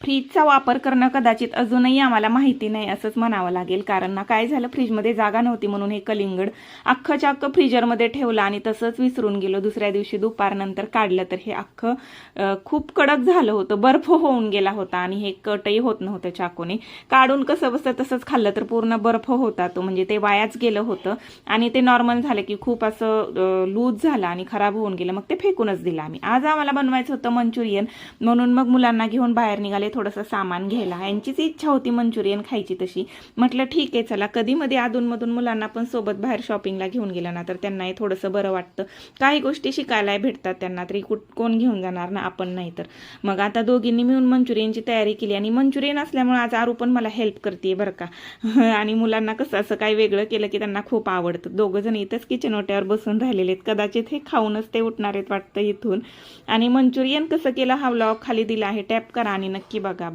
फ्रीजचा वापर करणं कदाचित अजूनही आम्हाला माहिती नाही असंच म्हणावं लागेल, कारण ना काय झालं, फ्रीजमध्ये जागा नव्हती म्हणून हे कलिंगड अख्खच्या अख्खं फ्रीजरमध्ये ठेवलं आणि तसंच विसरून गेलो. दुसऱ्या दिवशी दुपारनंतर काढलं तर हे अख्खं खूप कडक झालं होतं, बर्फ होऊन गेला होता आणि हे कटही होत नव्हतं चाकूने. काढून कसं बसतं तसंच खाल्लं तर पूर्ण बर्फ होता तो, म्हणजे ते वायाच गेलं होतं आणि ते नॉर्मल झालं की खूप असं लूज झालं आणि खराब होऊन गेलं. मग ते फेकूनच दिलं आम्ही. आज आम्हाला बनवायचं होतं मंचुरियन, म्हणून मग मुलांना घेऊन बाहेर निघाले थोडंसं सामान घ्यायला. यांचीच इच्छा होती मंचुरियन खायची तशी. म्हटलं ठीक आहे चला, कधी मध्ये अधूनमधून मुलांना पण सोबत बाहेर शॉपिंगला घेऊन गेलं ना तर त्यांनाही थोडंसं बरं वाटतं, काही गोष्टी शिकायला भेटतात त्यांना, तरी कोण घेऊन जाणार ना, आपण नाही तर. मग आता दोघींनी मिळून मंचुरियनची तयारी केली आणि मंचुरियन असल्यामुळे आज आरू पण मला हेल्प करते बरं का. आणि मुलांना कसं असं काही वेगळं केलं की त्यांना खूप आवडतं. दोघं जण इथंच किचन ओट्यावर बसून राहिलेले आहेत, कदाचित हे खाऊनच ते उठणार आहेत वाटतं इथून. आणि मंचुरियन कसं केलं हा व्लॉग खाली दिला आहे, टॅप करा आणि नक्की बघा.